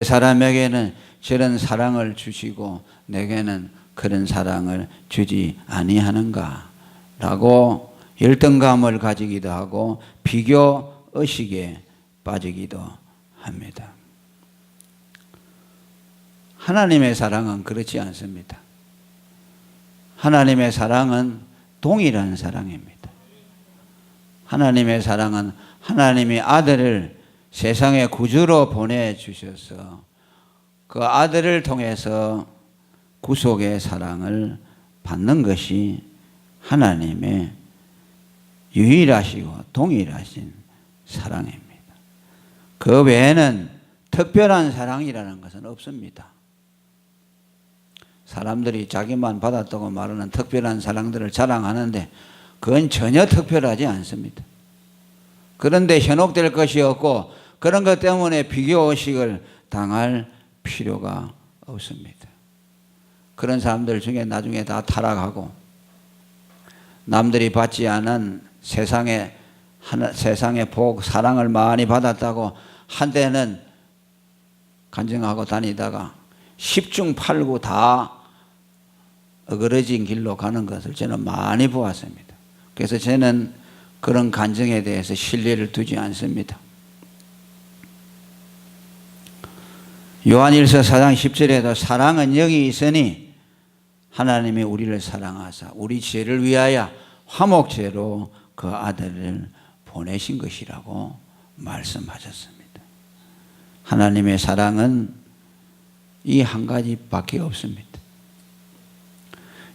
사람에게는 저런 사랑을 주시고 내게는 그런 사랑을 주지 아니하는가 라고 열등감을 가지기도 하고 비교 의식에 빠지기도 합니다. 하나님의 사랑은 그렇지 않습니다. 하나님의 사랑은 동일한 사랑입니다. 하나님의 사랑은 하나님이 아들을 세상의 구주로 보내주셔서 그 아들을 통해서 구속의 사랑을 받는 것이 하나님의 유일하시고 동일하신 사랑입니다. 그 외에는 특별한 사랑이라는 것은 없습니다. 사람들이 자기만 받았다고 말하는 특별한 사랑들을 자랑하는데 그건 전혀 특별하지 않습니다. 그런데 현혹될 것이 없고 그런 것 때문에 비교의식을 당할 필요가 없습니다. 그런 사람들 중에 나중에 다 타락하고 남들이 받지 않은 세상의 복, 사랑을 많이 받았다고 한때는 간증하고 다니다가 10중 8구 다 어그러진 길로 가는 것을 저는 많이 보았습니다. 그래서 저는 그런 간증에 대해서 신뢰를 두지 않습니다. 요한일서 4장 10절에도 사랑은 여기 있으니 하나님이 우리를 사랑하사 우리 죄를 위하여 화목제로 그 아들을 보내신 것이라고 말씀하셨습니다. 하나님의 사랑은 이 한 가지밖에 없습니다.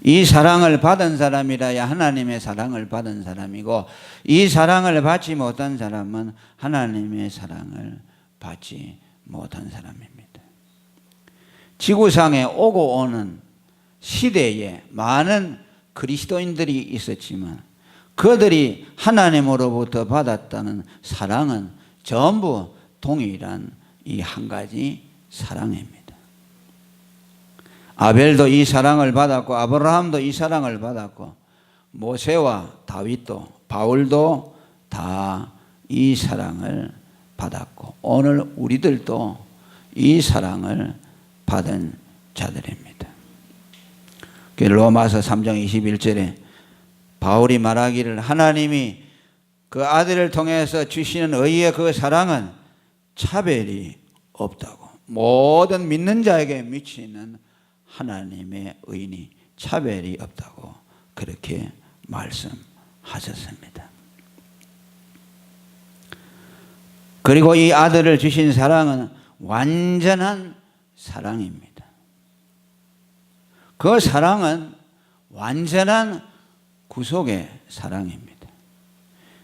이 사랑을 받은 사람이라야 하나님의 사랑을 받은 사람이고 이 사랑을 받지 못한 사람은 하나님의 사랑을 받지 못한 사람입니다. 지구상에 오고 오는 시대에 많은 그리스도인들이 있었지만 그들이 하나님으로부터 받았다는 사랑은 전부 동일한 이 한 가지 사랑입니다. 아벨도 이 사랑을 받았고 아브라함도 이 사랑을 받았고 모세와 다윗도 바울도 다 이 사랑을 받았고 오늘 우리들도 이 사랑을 받은 자들입니다. 로마서 3장 21절에 바울이 말하기를 하나님이 그 아들을 통해서 주시는 의의 그 사랑은 차별이 없다고 모든 믿는 자에게 미치는 하나님의 의니 차별이 없다고 그렇게 말씀하셨습니다. 그리고 이 아들을 주신 사랑은 완전한 사랑입니다. 그 사랑은 완전한 구속의 사랑입니다.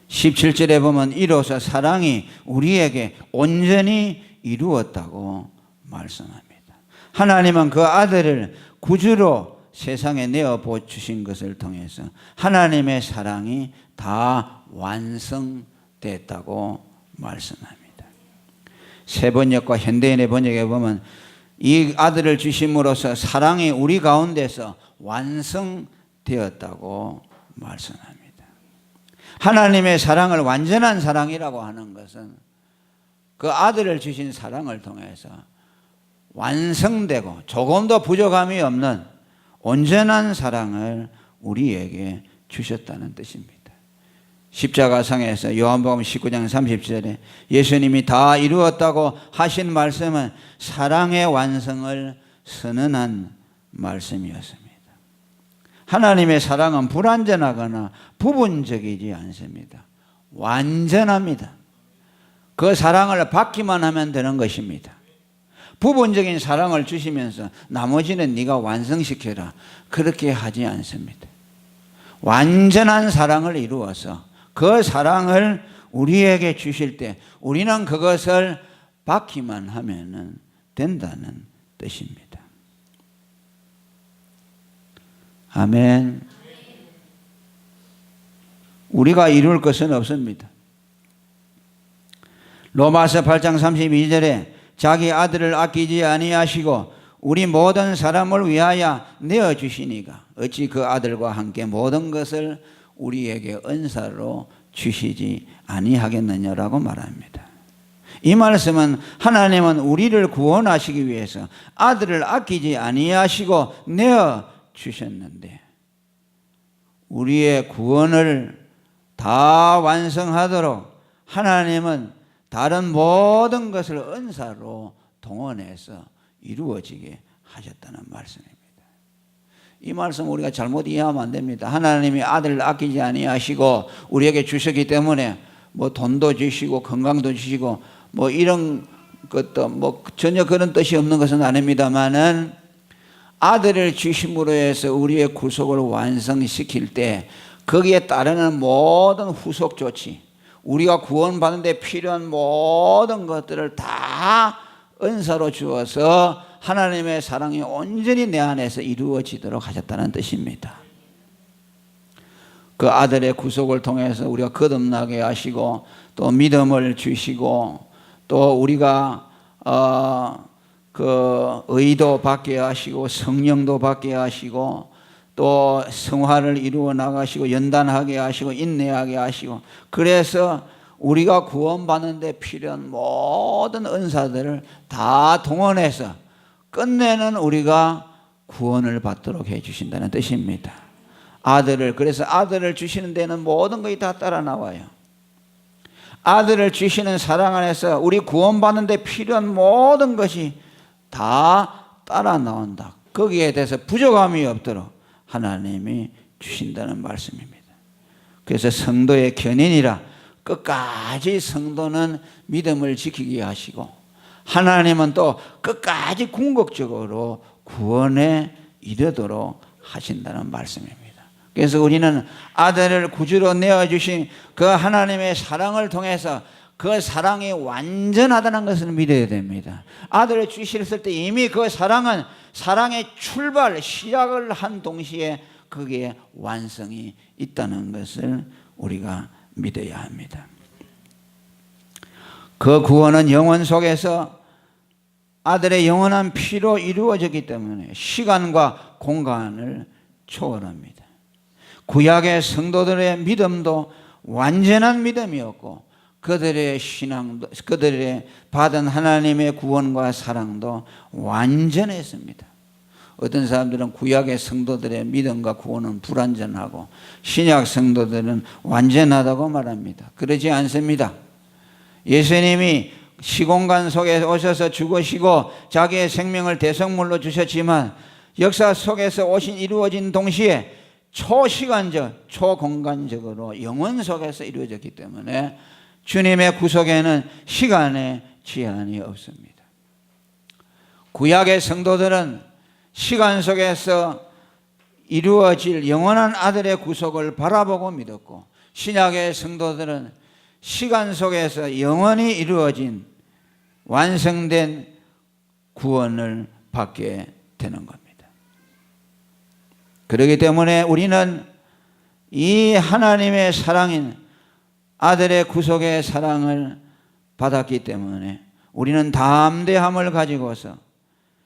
17절에 보면 이로써 사랑이 우리에게 온전히 이루었다고 말씀합니다. 하나님은 그 아들을 구주로 세상에 내어 주신 것을 통해서 하나님의 사랑이 다 완성됐다고 말씀합니다. 새 번역과 현대인의 번역에 보면 이 아들을 주심으로써 사랑이 우리 가운데서 완성되었다고 말씀합니다. 하나님의 사랑을 완전한 사랑이라고 하는 것은 그 아들을 주신 사랑을 통해서 완성되고 조금도 부족함이 없는 온전한 사랑을 우리에게 주셨다는 뜻입니다. 십자가상에서 요한복음 19장 30절에 예수님이 다 이루었다고 하신 말씀은 사랑의 완성을 선언한 말씀이었습니다. 하나님의 사랑은 불완전하거나 부분적이지 않습니다. 완전합니다. 그 사랑을 받기만 하면 되는 것입니다. 부분적인 사랑을 주시면서 나머지는 네가 완성시켜라 그렇게 하지 않습니다. 완전한 사랑을 이루어서 그 사랑을 우리에게 주실 때 우리는 그것을 받기만 하면 된다는 뜻입니다. 아멘. 우리가 이룰 것은 없습니다. 로마서 8장 32절에 자기 아들을 아끼지 아니하시고 우리 모든 사람을 위하여 내어주시니가 어찌 그 아들과 함께 모든 것을 우리에게 은사로 주시지 아니하겠느냐라고 말합니다. 이 말씀은 하나님은 우리를 구원하시기 위해서 아들을 아끼지 아니하시고 내어 주셨는데, 우리의 구원을 다 완성하도록 하나님은 다른 모든 것을 은사로 동원해서 이루어지게 하셨다는 말씀입니다. 이 말씀 우리가 잘못 이해하면 안 됩니다. 하나님이 아들을 아끼지 아니하시고 우리에게 주셨기 때문에 뭐 돈도 주시고 건강도 주시고 뭐 이런 것도 뭐 전혀 그런 뜻이 없는 것은 아닙니다만은, 아들을 주심으로 해서 우리의 구속을 완성시킬 때 거기에 따르는 모든 후속 조치, 우리가 구원받는 데 필요한 모든 것들을 다 은사로 주어서 하나님의 사랑이 온전히 내 안에서 이루어지도록 하셨다는 뜻입니다. 그 아들의 구속을 통해서 우리가 거듭나게 하시고 또 믿음을 주시고 또 우리가 그 의도 받게 하시고 성령도 받게 하시고 또 성화를 이루어 나가시고 연단하게 하시고 인내하게 하시고, 그래서 우리가 구원받는 데 필요한 모든 은사들을 다 동원해서 끝내는 우리가 구원을 받도록 해 주신다는 뜻입니다. 그래서 아들을 주시는 데는 모든 것이 다 따라 나와요. 아들을 주시는 사랑 안에서 우리 구원받는 데 필요한 모든 것이 다 따라 나온다. 거기에 대해서 부족함이 없도록 하나님이 주신다는 말씀입니다. 그래서 성도의 견인이라 끝까지 성도는 믿음을 지키게 하시고, 하나님은 또 끝까지 궁극적으로 구원에 이르도록 하신다는 말씀입니다. 그래서 우리는 아들을 구주로 내어주신 그 하나님의 사랑을 통해서 그 사랑이 완전하다는 것을 믿어야 됩니다. 아들을 주셨을 때 이미 그 사랑은 사랑의 출발, 시작을 한 동시에 거기에 완성이 있다는 것을 우리가 믿어야 합니다. 그 구원은 영혼 속에서 아들의 영원한 피로 이루어졌기 때문에 시간과 공간을 초월합니다. 구약의 성도들의 믿음도 완전한 믿음이었고, 그들의 신앙도, 그들의 받은 하나님의 구원과 사랑도 완전했습니다. 어떤 사람들은 구약의 성도들의 믿음과 구원은 불완전하고 신약 성도들은 완전하다고 말합니다. 그러지 않습니다. 예수님이 시공간 속에 오셔서 죽으시고 자기의 생명을 대성물로 주셨지만, 역사 속에서 이루어진 동시에 초시간적, 초공간적으로 영원 속에서 이루어졌기 때문에 주님의 구속에는 시간의 제한이 없습니다. 구약의 성도들은 시간 속에서 이루어질 영원한 아들의 구속을 바라보고 믿었고, 신약의 성도들은 시간 속에서 영원히 이루어진 완성된 구원을 받게 되는 겁니다. 그렇기 때문에 우리는 이 하나님의 사랑인 아들의 구속의 사랑을 받았기 때문에 우리는 담대함을 가지고서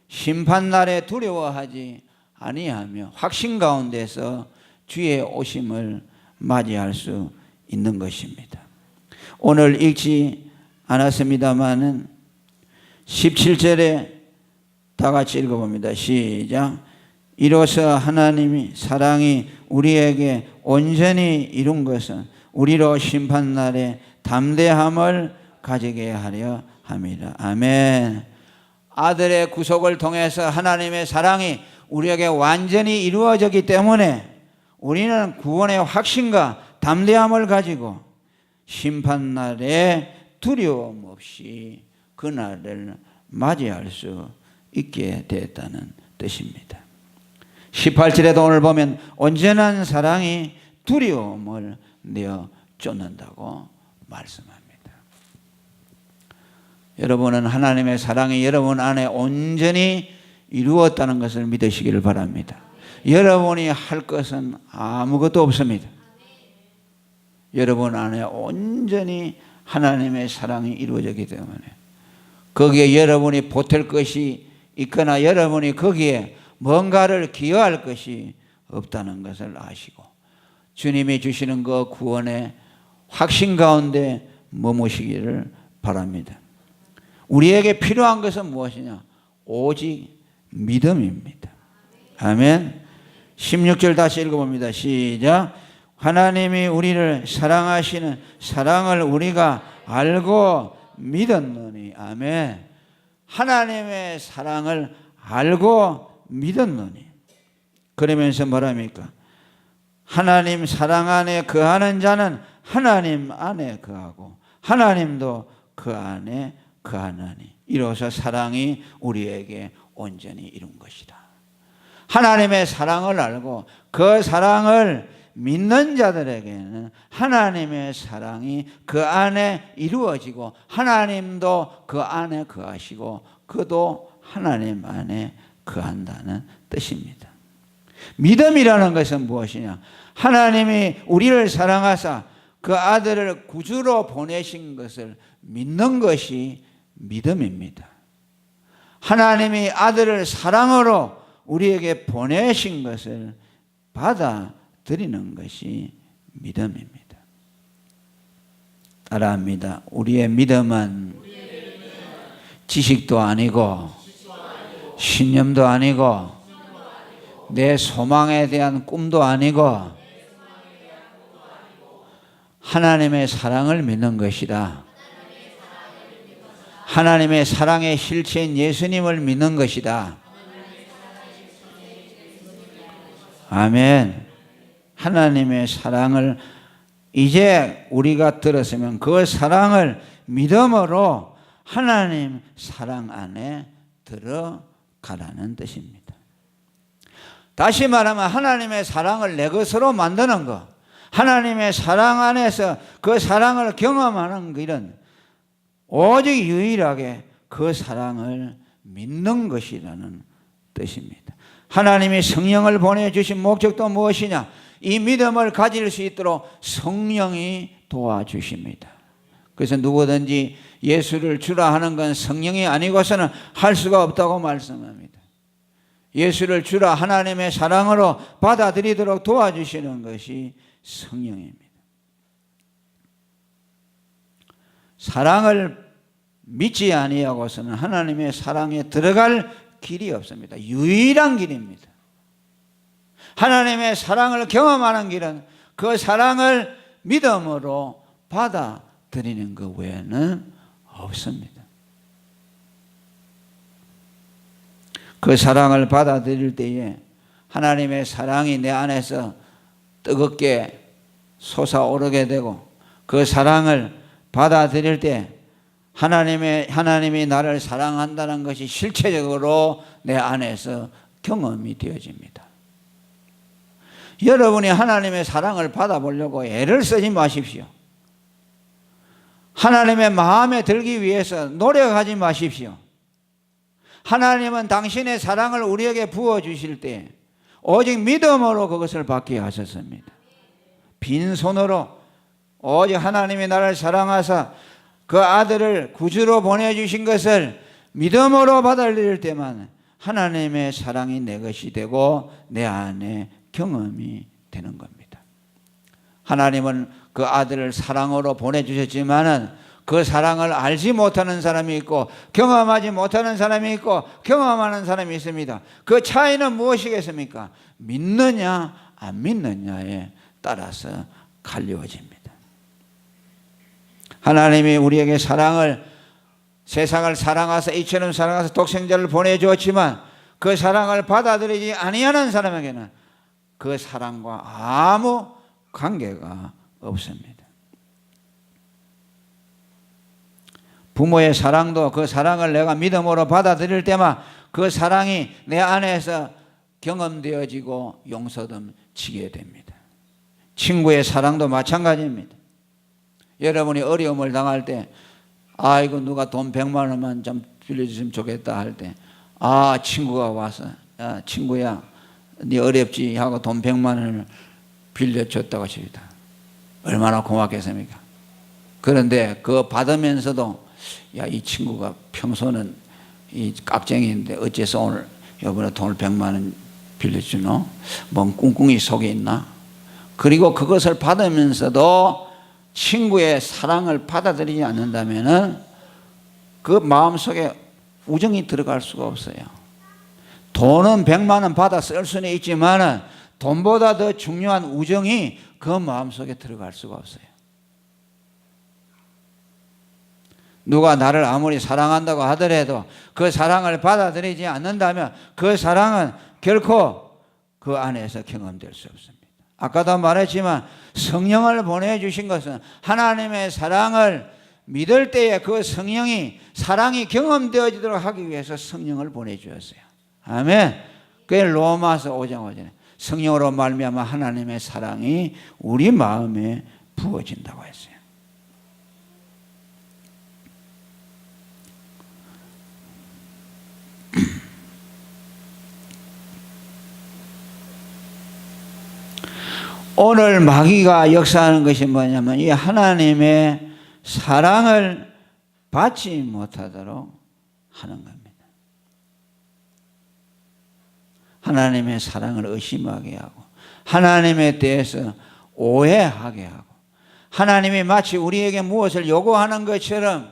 심판날에 두려워하지 아니하며 확신 가운데서 주의 오심을 맞이할 수 있는 것입니다. 오늘 읽지 않았습니다마는 17절에 다 같이 읽어봅니다. 시작. 이로써 하나님이 사랑이 우리에게 온전히 이룬 것은 우리로 심판날에 담대함을 가지게 하려 함이라. 아멘. 아들의 구속을 통해서 하나님의 사랑이 우리에게 완전히 이루어졌기 때문에 우리는 구원의 확신과 담대함을 가지고 심판날에 두려움 없이 그날을 맞이할 수 있게 됐다는 뜻입니다. 18절에도 오늘 보면 온전한 사랑이 두려움을 내어 쫓는다고 말씀합니다. 여러분은 하나님의 사랑이 여러분 안에 온전히 이루었다는 것을 믿으시기를 바랍니다. 여러분이 할 것은 아무것도 없습니다. 여러분 안에 온전히 하나님의 사랑이 이루어졌기 때문에 거기에 여러분이 보탤 것이 있거나 여러분이 거기에 뭔가를 기여할 것이 없다는 것을 아시고 주님이 주시는 그 구원의 확신 가운데 머무시기를 바랍니다. 우리에게 필요한 것은 무엇이냐? 오직 믿음입니다. 아멘. 16절 다시 읽어봅니다. 시작. 하나님이 우리를 사랑하시는 사랑을 우리가 알고 믿었노니. 아멘. 하나님의 사랑을 알고 믿었노니. 그러면서 뭐랍니까? 하나님 사랑 안에 거하는 자는 하나님 안에 거하고 하나님도 그 안에 거하나니 이로써 사랑이 우리에게 온전히 이룬 것이다. 하나님의 사랑을 알고 그 사랑을 믿는 자들에게는 하나님의 사랑이 그 안에 이루어지고 하나님도 그 안에 거하시고 그도 하나님 안에 거한다는 뜻입니다. 믿음이라는 것은 무엇이냐? 하나님이 우리를 사랑하사 그 아들을 구주로 보내신 것을 믿는 것이 믿음입니다. 하나님이 아들을 사랑으로 우리에게 보내신 것을 받아들이는 것이 믿음입니다. 따라합니다. 우리의 믿음은 지식도 아니고 신념도 아니고 내 소망에 대한 꿈도 아니고 하나님의 사랑을 믿는 것이다. 하나님의 사랑의 실체인 예수님을 믿는 것이다. 아멘. 하나님의 사랑을 이제 우리가 들었으면 그 사랑을 믿음으로 하나님 사랑 안에 들어가라는 뜻입니다. 다시 말하면 하나님의 사랑을 내 것으로 만드는 것, 하나님의 사랑 안에서 그 사랑을 경험하는 길은 오직 유일하게 그 사랑을 믿는 것이라는 뜻입니다. 하나님이 성령을 보내주신 목적도 무엇이냐? 이 믿음을 가질 수 있도록 성령이 도와주십니다. 그래서 누구든지 예수를 주라 하는 건 성령이 아니고서는 할 수가 없다고 말씀합니다. 예수를 주라 하나님의 사랑으로 받아들이도록 도와주시는 것이 성령입니다. 사랑을 믿지 아니하고서는 하나님의 사랑에 들어갈 길이 없습니다. 유일한 길입니다. 하나님의 사랑을 경험하는 길은 그 사랑을 믿음으로 받아들이는 것 외에는 없습니다. 그 사랑을 받아들일 때에 하나님의 사랑이 내 안에서 뜨겁게 솟아오르게 되고 그 사랑을 받아들일 때 하나님이 나를 사랑한다는 것이 실체적으로 내 안에서 경험이 되어집니다. 여러분이 하나님의 사랑을 받아보려고 애를 쓰지 마십시오. 하나님의 마음에 들기 위해서 노력하지 마십시오. 하나님은 당신의 사랑을 우리에게 부어주실 때 오직 믿음으로 그것을 받게 하셨습니다. 빈손으로 오직 하나님이 나를 사랑하사 그 아들을 구주로 보내주신 것을 믿음으로 받아들일 때만 하나님의 사랑이 내 것이 되고 내 안에 경험이 되는 겁니다. 하나님은 그 아들을 사랑으로 보내주셨지만은 그 사랑을 알지 못하는 사람이 있고 경험하지 못하는 사람이 있고 경험하는 사람이 있습니다. 그 차이는 무엇이겠습니까? 믿느냐 안 믿느냐에 따라서 갈려집니다. 하나님이 우리에게 세상을 사랑하사 이처럼 사랑하사 독생자를 보내주었지만 그 사랑을 받아들이지 아니하는 사람에게는 그 사랑과 아무 관계가 없습니다. 부모의 사랑도 그 사랑을 내가 믿음으로 받아들일 때만 그 사랑이 내 안에서 경험되어지고 용서됨치게 됩니다. 친구의 사랑도 마찬가지입니다. 여러분이 어려움을 당할 때 아이고 누가 돈 100만 원만 좀 빌려주시면 좋겠다 할 때 친구가 와서 친구야 네 어렵지 하고 돈 100만 원을 빌려줬다고 합니다. 얼마나 고맙겠습니까? 그런데 그거 받으면서도 이 친구가 평소는 이 깍쟁이인데 어째서 오늘 이번에 돈을 100만 원 빌려주노? 뭔 꿍꿍이 속에 있나? 그리고 그것을 받으면서도 친구의 사랑을 받아들이지 않는다면 그 마음속에 우정이 들어갈 수가 없어요. 돈은 100만 원 받아 쓸 수는 있지만 돈보다 더 중요한 우정이 그 마음속에 들어갈 수가 없어요. 누가 나를 아무리 사랑한다고 하더라도 그 사랑을 받아들이지 않는다면 그 사랑은 결코 그 안에서 경험될 수 없습니다. 아까도 말했지만 성령을 보내주신 것은 하나님의 사랑을 믿을 때에 그 성령이 사랑이 경험되어지도록 하기 위해서 성령을 보내주었어요. 아멘. 그게 로마서 5장 5절에 성령으로 말미암아 하나님의 사랑이 우리 마음에 부어진다고 했어요. 오늘 마귀가 역사하는 것이 뭐냐면 이 하나님의 사랑을 받지 못하도록 하는 겁니다. 하나님의 사랑을 의심하게 하고 하나님에 대해서 오해하게 하고 하나님이 마치 우리에게 무엇을 요구하는 것처럼,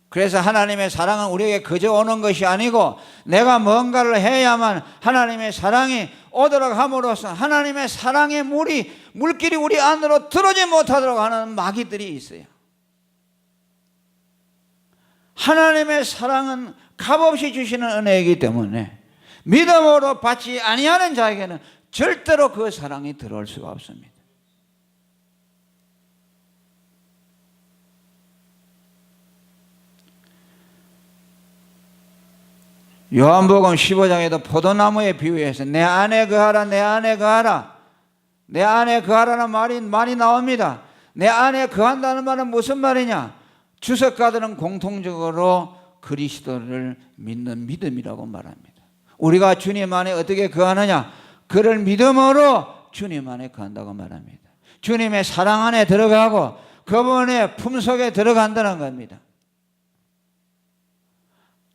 그래서 하나님의 사랑은 우리에게 그저 오는 것이 아니고 내가 뭔가를 해야만 하나님의 사랑이 오도록 함으로써 하나님의 사랑의 물길이 우리 안으로 들어오지 못하도록 하는 마귀들이 있어요. 하나님의 사랑은 값없이 주시는 은혜이기 때문에 믿음으로 받지 아니하는 자에게는 절대로 그 사랑이 들어올 수가 없습니다. 요한복음 15장에도 포도나무에 비유해서 내 안에 거하라, 내 안에 거하라, 내 안에 거하라는 말이 많이 나옵니다. 내 안에 거한다는 말은 무슨 말이냐? 주석가들은 공통적으로 그리스도를 믿는 믿음이라고 말합니다. 우리가 주님 안에 어떻게 거하느냐? 그를 믿음으로 주님 안에 거한다고 말합니다. 주님의 사랑 안에 들어가고 그분의 품속에 들어간다는 겁니다.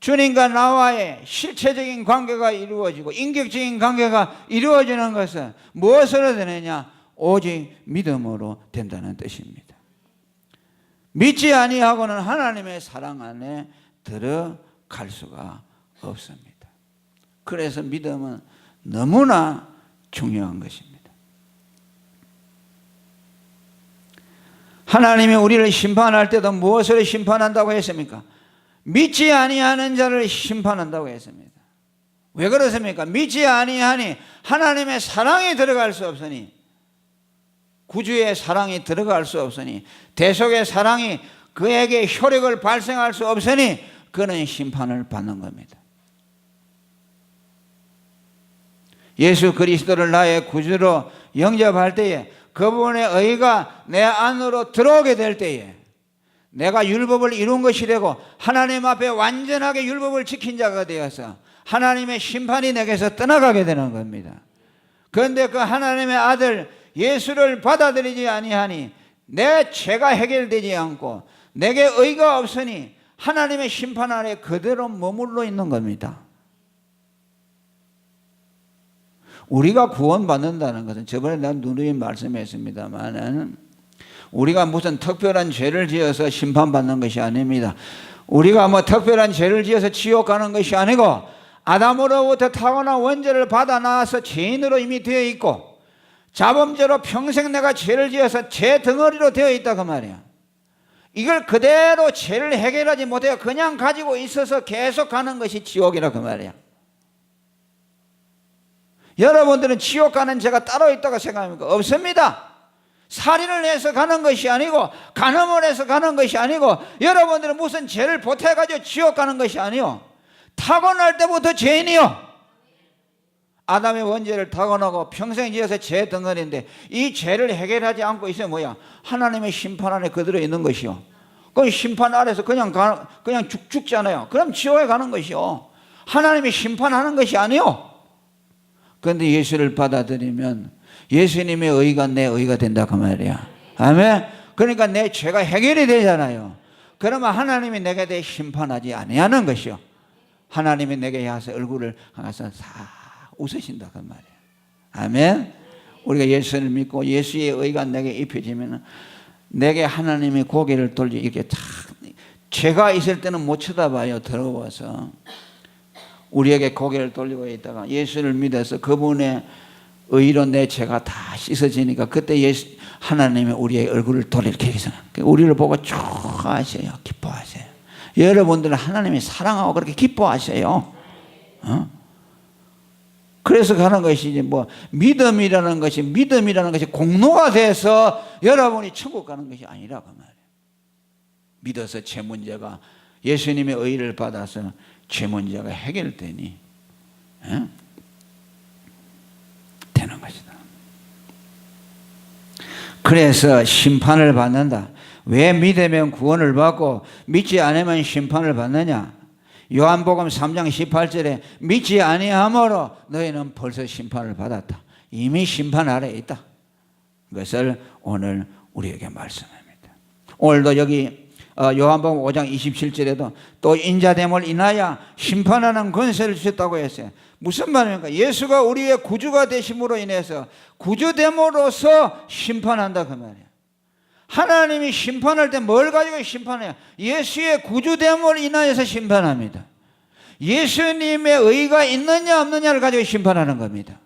주님과 나와의 실체적인 관계가 이루어지고 인격적인 관계가 이루어지는 것은 무엇으로 되느냐? 오직 믿음으로 된다는 뜻입니다. 믿지 아니하고는 하나님의 사랑 안에 들어갈 수가 없습니다. 그래서 믿음은 너무나 중요한 것입니다. 하나님이 우리를 심판할 때도 무엇으로 심판한다고 했습니까? 믿지 아니하는 자를 심판한다고 했습니다. 왜 그렇습니까? 믿지 아니하니 하나님의 사랑이 들어갈 수 없으니, 구주의 사랑이 들어갈 수 없으니, 대속의 사랑이 그에게 효력을 발생할 수 없으니 그는 심판을 받는 겁니다. 예수 그리스도를 나의 구주로 영접할 때에 그분의 의가 내 안으로 들어오게 될 때에 내가 율법을 이룬 것이 되고 하나님 앞에 완전하게 율법을 지킨 자가 되어서 하나님의 심판이 내게서 떠나가게 되는 겁니다. 그런데 그 하나님의 아들 예수를 받아들이지 아니하니 내 죄가 해결되지 않고 내게 의가 없으니 하나님의 심판 아래 그대로 머물러 있는 겁니다. 우리가 구원받는다는 것은 저번에 내가 누누이 말씀했습니다만은 우리가 무슨 특별한 죄를 지어서 심판받는 것이 아닙니다. 우리가 뭐 특별한 죄를 지어서 지옥 가는 것이 아니고 아담으로부터 타고난 원죄를 받아 나와서 죄인으로 이미 되어 있고 자범죄로 평생 내가 죄를 지어서 죄 덩어리로 되어 있다 그 말이야. 이걸 그대로 죄를 해결하지 못해요. 그냥 가지고 있어서 계속 가는 것이 지옥이라 그 말이야. 여러분들은 지옥 가는 죄가 따로 있다고 생각합니까? 없습니다. 살인을 해서 가는 것이 아니고 간음을 해서 가는 것이 아니고 여러분들은 무슨 죄를 보태가지고 지옥 가는 것이 아니요, 타고날 때부터 죄인이요. 아담의 원죄를 타고나고 평생 지어서 죄 덩어리인데 이 죄를 해결하지 않고 있으면 뭐야? 하나님의 심판 안에 그대로 있는 것이요. 그 심판 아래서 그냥 죽잖아요. 그럼 지옥에 가는 것이요. 하나님이 심판하는 것이 아니요. 그런데 예수를 받아들이면 예수님의 의가 내 의가 된다 그 말이야. 아멘. 그러니까 내 죄가 해결이 되잖아요. 그러면 하나님이 내게 대해 심판하지 아니하는 것이요. 하나님이 내게 향해서 얼굴을 향해서 싹 웃으신다 그 말이야. 아멘. 우리가 예수를 믿고 예수의 의가 내게 입혀지면 내게 하나님이 고개를 돌려 이렇게 탁, 죄가 있을 때는 못 쳐다봐요. 더러워서. 우리에게 고개를 돌리고 있다가 예수를 믿어서 그분의 의로 내 죄가 다 씻어지니까 그때 하나님이 우리의 얼굴을 돌이켜 우리를 보고 좋아하셔요. 기뻐하세요. 여러분들은 하나님이 사랑하고 그렇게 기뻐하셔요. 그래서 가는 것이 이제 뭐 믿음이라는 것이 공로가 돼서 여러분이 천국 가는 것이 아니라 그 말이에요. 믿어서 죄 문제가 예수님의 의를 받아서 죄 문제가 해결되니 되는 것이다. 그래서 심판을 받는다. 왜 믿으면 구원을 받고 믿지 않으면 심판을 받느냐? 요한복음 3장 18절에 믿지 아니함으로 너희는 벌써 심판을 받았다. 이미 심판 아래에 있다. 그것을 오늘 우리에게 말씀합니다. 오늘도 여기 요한복음 5장 27절에도 또 인자됨을 인하여 심판하는 권세를 주셨다고 했어요. 무슨 말입니까? 예수가 우리의 구주가 되심으로 인해서 구주됨으로써 심판한다 그 말이에요. 하나님이 심판할 때 뭘 가지고 심판해요? 예수의 구주됨을 인하여서 심판합니다. 예수님의 의가 있느냐 없느냐를 가지고 심판하는 겁니다.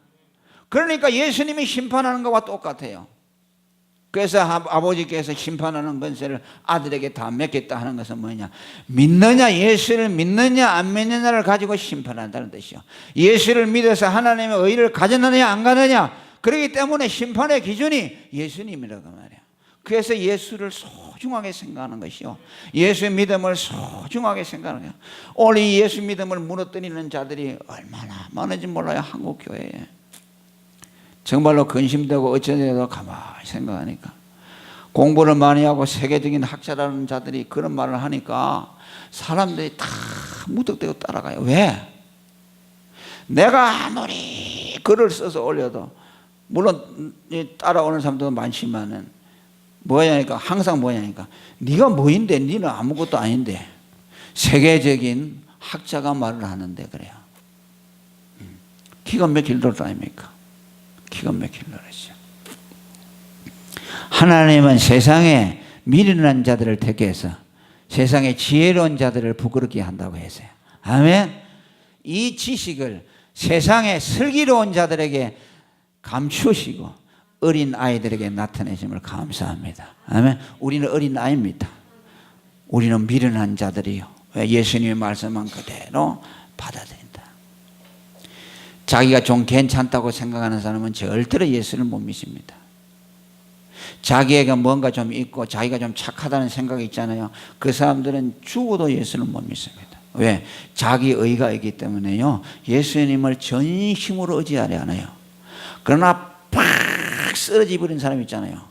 그러니까 예수님이 심판하는 것과 똑같아요. 그래서 아버지께서 심판하는 권세를 아들에게 다 맡겼다 하는 것은 뭐냐? 믿느냐, 예수를 믿느냐 안 믿느냐를 가지고 심판한다는 뜻이요. 예수를 믿어서 하나님의 의를 가졌느냐 안 가느냐, 그렇기 때문에 심판의 기준이 예수님이라고 말이에요. 그래서 예수를 소중하게 생각하는 것이요, 예수의 믿음을 소중하게 생각하는 거예요. 오늘 이 예수 믿음을 무너뜨리는 자들이 얼마나 많은지 몰라요. 한국 교회에 정말로 근심되고 어쩌냐고 가만히 생각하니까, 공부를 많이 하고 세계적인 학자라는 자들이 그런 말을 하니까 사람들이 다 무턱대고 따라가요. 왜? 내가 아무리 글을 써서 올려도, 물론 따라오는 사람도 많지만은 뭐냐니까, 항상 뭐냐니까, 네가 뭐인데, 네는 아무것도 아닌데, 세계적인 학자가 말을 하는데 그래요. 기가 막힐 노릇 아닙니까? 기가 막힐 노릇이죠. 하나님은 세상에 미련한 자들을 택해서 세상에 지혜로운 자들을 부끄럽게 한다고 했어요. 아멘. 이 지식을 세상에 슬기로운 자들에게 감추시고 어린 아이들에게 나타내심을 감사합니다. 아멘. 우리는 어린 아이입니다. 우리는 미련한 자들이요, 예수님의 말씀만 그대로 받아들인다. 자기가 좀 괜찮다고 생각하는 사람은 절대로 예수를 못 믿습니다. 자기에게 뭔가 좀 있고 자기가 좀 착하다는 생각이 있잖아요. 그 사람들은 죽어도 예수를 못 믿습니다. 왜? 자기 의가 있기 때문에요, 예수님을 전심으로 의지하려 하나요. 그러나 팍 쓰러져 버린 사람 있잖아요.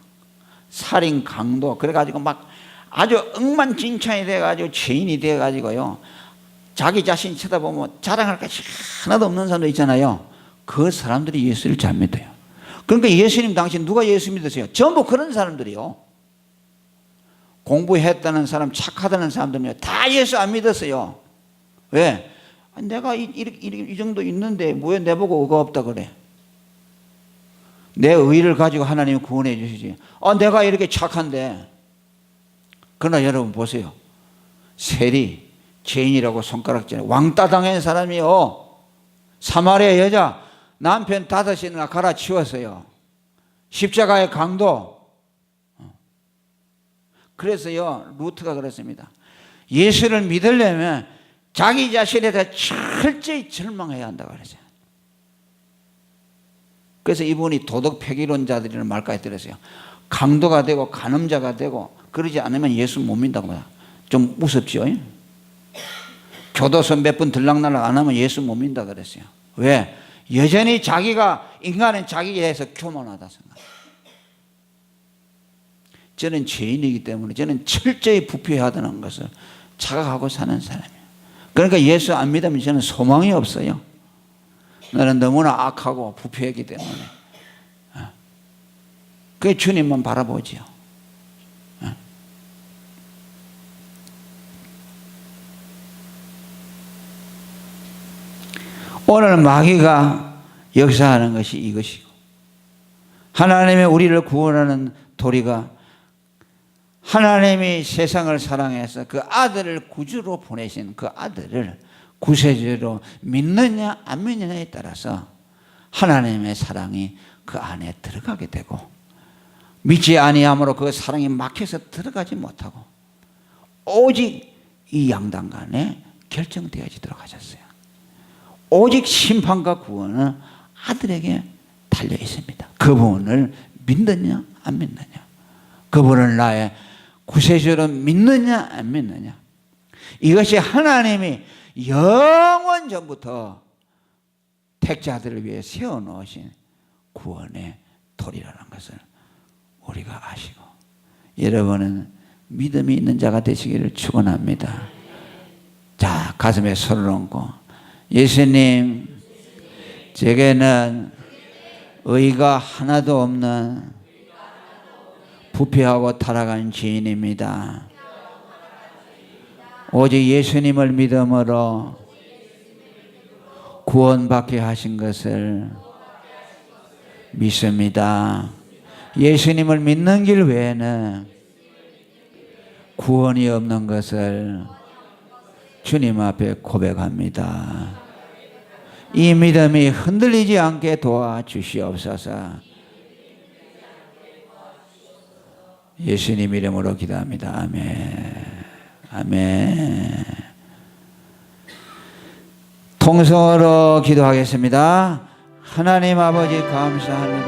살인, 강도, 그래가지고 막 아주 억만진창이 돼가지고 죄인이 돼가지고요, 자기 자신 쳐다보면 자랑할 것이 하나도 없는 사람도 있잖아요. 그 사람들이 예수를 잘 믿어요. 그러니까 예수님 당시 누가 예수 믿으세요? 전부 그런 사람들이요. 공부했다는 사람, 착하다는 사람들은요, 다 예수 안 믿었어요. 왜? 내가 이 정도 있는데 왜 내보고 의가 없다 그래? 내 의를 가지고 하나님이 구원해 주시지. 내가 이렇게 착한데. 그러나 여러분 보세요. 세리, 죄인이라고 손가락질해 왕따 당한 사람이요, 사마리아 여자 남편 5이나 갈아치웠어요. 십자가의 강도. 그래서요, 루트가 그랬습니다. 예수를 믿으려면 자기 자신에 대해 철저히 절망해야 한다고 그랬어요. 그래서 이분이 도덕 폐기론자들이라는 말까지 들었어요. 강도가 되고 간음자가 되고 그러지 않으면 예수 못 믿는다고 해요. 좀 무섭죠? 교도소 몇 번 들락날락 안 하면 예수 못 믿는다 그랬어요. 왜? 여전히 자기가, 인간은 자기에 대해서 교만하다 생각해요. 저는 죄인이기 때문에 저는 철저히 부패하다는 것을 자각하고 사는 사람이에요. 그러니까 예수 안 믿으면 저는 소망이 없어요. 나는 너무나 악하고 부패하기 때문에. 그 주님만 바라보지요. 오늘 마귀가 역사하는 것이 이것이고, 하나님의 우리를 구원하는 도리가 하나님이 세상을 사랑해서 그 아들을 구주로 보내신 그 아들을 구세주로 믿느냐 안 믿느냐에 따라서 하나님의 사랑이 그 안에 들어가게 되고, 믿지 아니함으로 그 사랑이 막혀서 들어가지 못하고 오직 이 양당 간에 결정되어지도록 하셨어요. 오직 심판과 구원은 아들에게 달려 있습니다. 그분을 믿느냐 안 믿느냐, 그분을 나의 구세주로 믿느냐 안 믿느냐, 이것이 하나님이 영원 전부터 택자들을 위해 세워놓으신 구원의 도리라는 것을 우리가 아시고, 여러분은 믿음이 있는 자가 되시기를 축원합니다. 자, 가슴에 손을 얹고, 예수님, 제게는 의가 하나도 없는 부패하고 타락한 죄인입니다. 오직 예수님을 믿음으로 구원받게 하신 것을 믿습니다. 예수님을 믿는 길 외에는 구원이 없는 것을 주님 앞에 고백합니다. 이 믿음이 흔들리지 않게 도와주시옵소서. 예수님 이름으로 기도합니다. 아멘. 아멘. 통성으로 기도하겠습니다. 하나님 아버지 감사합니다.